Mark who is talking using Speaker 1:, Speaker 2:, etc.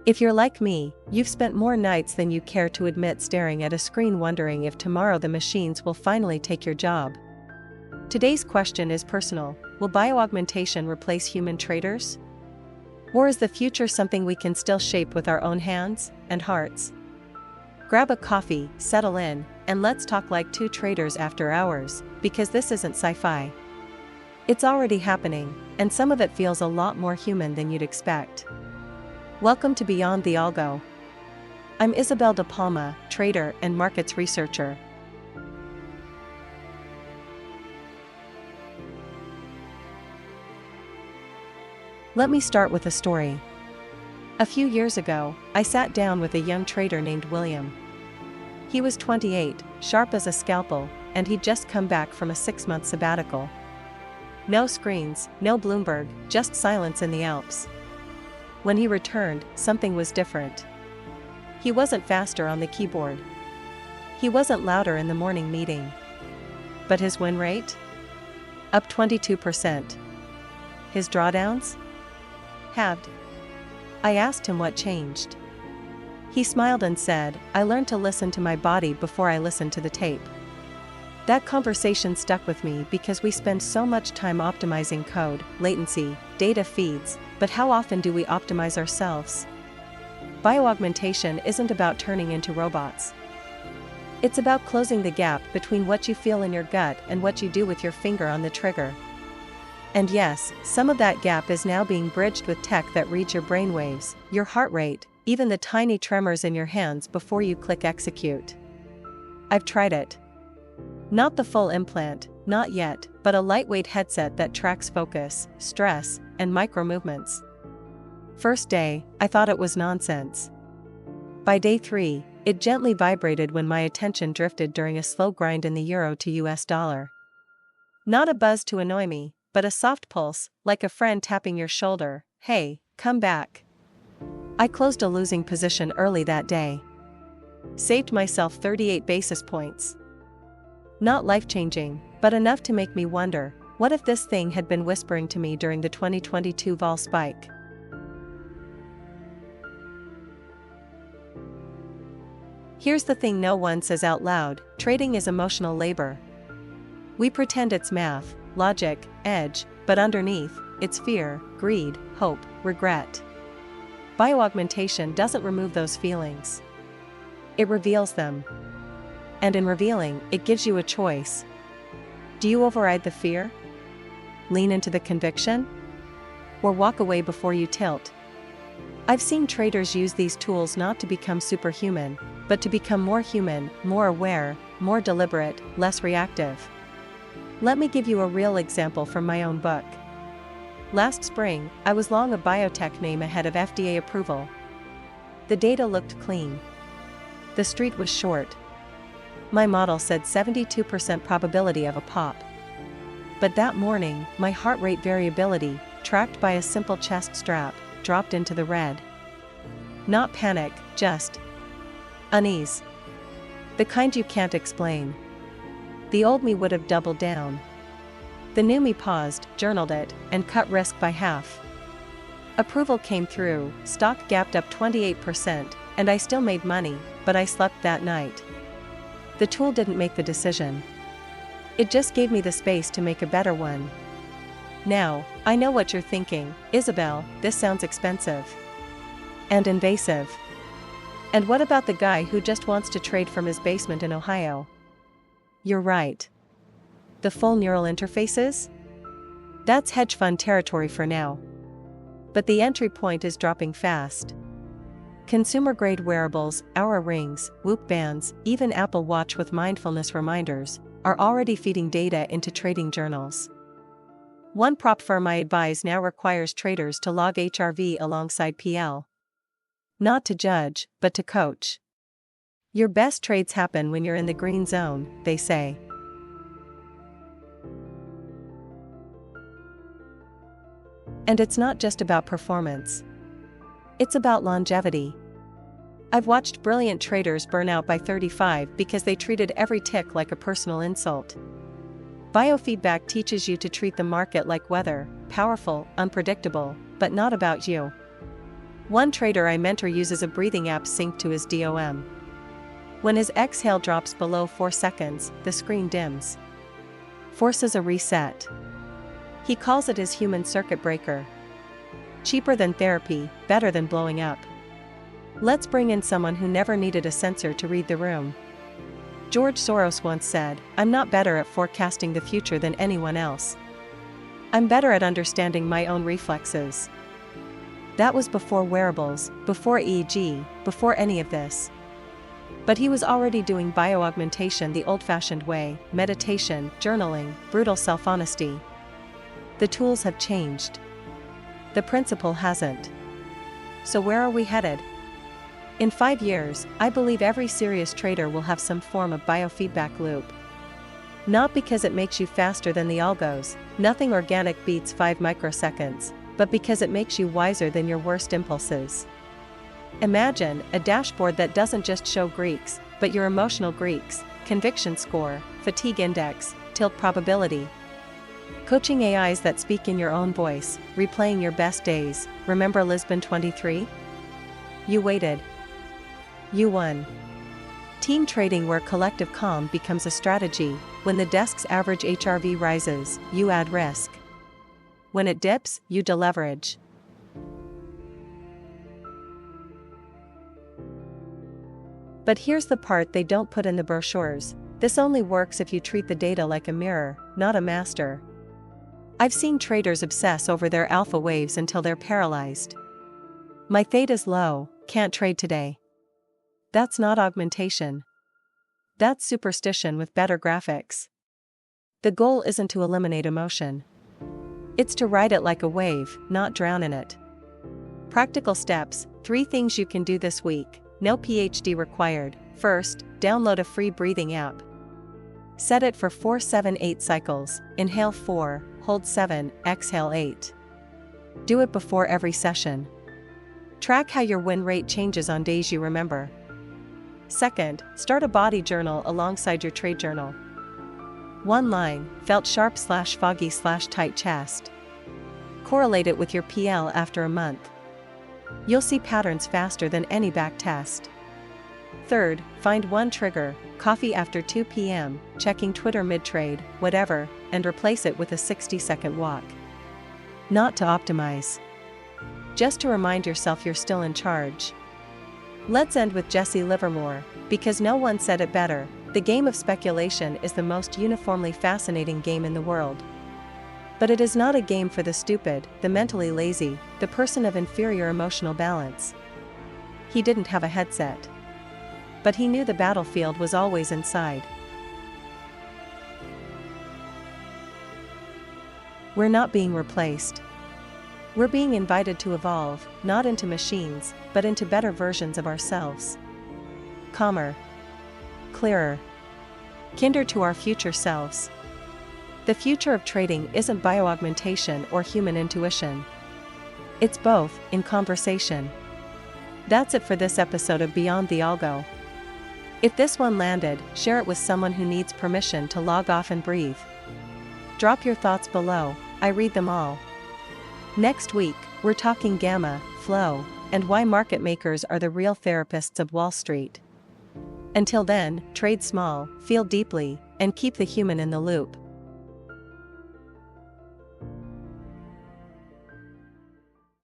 Speaker 1: If you're like me, you've spent more nights than you care to admit staring at a screen wondering if tomorrow the machines will finally take your job. Today's question is personal. Will bio-augmentation replace human traders? Or is the future something we can still shape with our own hands and hearts? Grab a coffee, settle in, and let's talk like two traders after hours, because this isn't sci-fi. It's already happening, and some of it feels a lot more human than you'd expect. Welcome to Beyond the Algo. I'm Isabel De Palma, trader and markets researcher. Let me start with a story. A few years ago, I sat down with a young trader named William. He was 28, sharp as a scalpel, and he'd just come back from a 6-month sabbatical. No screens, no Bloomberg, just silence in the Alps. When he returned, something was different. He wasn't faster on the keyboard. He wasn't louder in the morning meeting. But his win rate? Up 22%. His drawdowns? Halved. I asked him what changed. He smiled and said, "I learned to listen to my body before I listened to the tape." That conversation stuck with me because we spend so much time optimizing code, latency, data feeds, but how often do we optimize ourselves? Bio-augmentation isn't about turning into robots. It's about closing the gap between what you feel in your gut and what you do with your finger on the trigger. And yes, some of that gap is now being bridged with tech that reads your brainwaves, your heart rate, even the tiny tremors in your hands before you click execute. I've tried it. Not the full implant, not yet, but a lightweight headset that tracks focus, stress, and micro movements. First day, I thought it was nonsense. By day 3, it gently vibrated when my attention drifted during a slow grind in the euro to US dollar. Not a buzz to annoy me, but a soft pulse, like a friend tapping your shoulder. "Hey, come back." I closed a losing position early that day. Saved myself 38 basis points. Not life-changing, but enough to make me wonder, what if this thing had been whispering to me during the 2022 vol spike? Here's the thing no one says out loud: trading is emotional labor. We pretend it's math, logic, edge, but underneath, it's fear, greed, hope, regret. Bio-augmentation doesn't remove those feelings. It reveals them. And in revealing, it gives you a choice. Do you override the fear? Lean into the conviction? Or walk away before you tilt? I've seen traders use these tools not to become superhuman, but to become more human, more aware, more deliberate, less reactive. Let me give you a real example from my own book. Last spring, I was long a Biotech name ahead of FDA approval. The data looked clean. The street was short. My model said 72% probability of a pop. But that morning, my heart rate variability, tracked by a simple chest strap, dropped into the red. Not panic, just unease. The kind you can't explain. The old me would have doubled down. The new me paused, journaled it, and cut risk by half. Approval came through, stock gapped up 28%, and I still made money, but I slept that night. The tool didn't make the decision. It just gave me the space to make a better one. Now, I know what you're thinking, Isabel, this sounds expensive. And invasive. And what about the guy who just wants to trade from his basement in Ohio? You're right. The full neural interfaces? That's hedge fund territory for now. But the entry point is dropping fast. Consumer-grade wearables, Oura rings, Whoop bands, even Apple Watch with mindfulness reminders, are already feeding data into trading journals. One prop firm I advise now requires traders to log HRV alongside PL. Not to judge, but to coach. Your best trades happen when you're in the green zone, they say. And it's not just about performance. It's about longevity. I've watched brilliant traders burn out by 35 because they treated every tick like a personal insult. Biofeedback teaches you to treat the market like weather, powerful, unpredictable, but not about you. One trader I mentor uses a breathing app synced to his DOM. When his exhale drops below 4 seconds, the screen dims. Forces a reset. He calls it his human circuit breaker. Cheaper than therapy, better than blowing up. Let's bring in someone who never needed a sensor to read the room. George Soros once said, "I'm not better at forecasting the future than anyone else. I'm better at understanding my own reflexes." That was before wearables, before EEG, before any of this. But he was already doing bio-augmentation the old-fashioned way: meditation, journaling, brutal self-honesty. The tools have changed. The principle hasn't. So where are we headed? In 5 years, I believe every serious trader will have some form of biofeedback loop. Not because it makes you faster than the algos, nothing organic beats 5 microseconds, but because it makes you wiser than your worst impulses. Imagine a dashboard that doesn't just show Greeks, but your emotional Greeks, conviction score, fatigue index, tilt probability. Coaching AIs that speak in your own voice, replaying your best days. Remember Lisbon 23? You waited. You won. Team trading, where collective calm becomes a strategy. When the desk's average HRV rises, you add risk. When it dips, you deleverage. But here's the part they don't put in the brochures: this only works if you treat the data like a mirror, not a master. I've seen traders obsess over their alpha waves until they're paralyzed. My theta's low, can't trade today. That's not augmentation. That's superstition with better graphics. The goal isn't to eliminate emotion. It's to ride it like a wave, not drown in it. Practical steps: 3 things you can do this week. No PhD required. First, download a free breathing app. Set it for 4-7-8 cycles. Inhale 4, hold 7, exhale 8. Do it before every session. Track how your win rate changes on days you remember. Second, start a body journal alongside your trade journal. 1 line: felt sharp/foggy/tight chest. Correlate it with your PL after a month. You'll see patterns faster than any back test. Third, find one trigger: coffee after 2 p.m., checking Twitter mid-trade, whatever, and replace it with a 60-second walk. Not to optimize. Just to remind yourself you're still in charge. Let's end with Jesse Livermore, because no one said it better: the game of speculation is the most uniformly fascinating game in the world. But it is not a game for the stupid, the mentally lazy, the person of inferior emotional balance. He didn't have a headset. But he knew the battlefield was always inside. We're not being replaced. We're being invited to evolve, not into machines, but into better versions of ourselves. Calmer. Clearer. Kinder to our future selves. The future of trading isn't bio-augmentation or human intuition. It's both, in conversation. That's it for this episode of Beyond the Algo. If this one landed, share it with someone who needs permission to log off and breathe. Drop your thoughts below, I read them all. Next week, we're talking gamma, flow, and why market makers are the real therapists of Wall Street. Until then, trade small, feel deeply, and keep the human in the loop.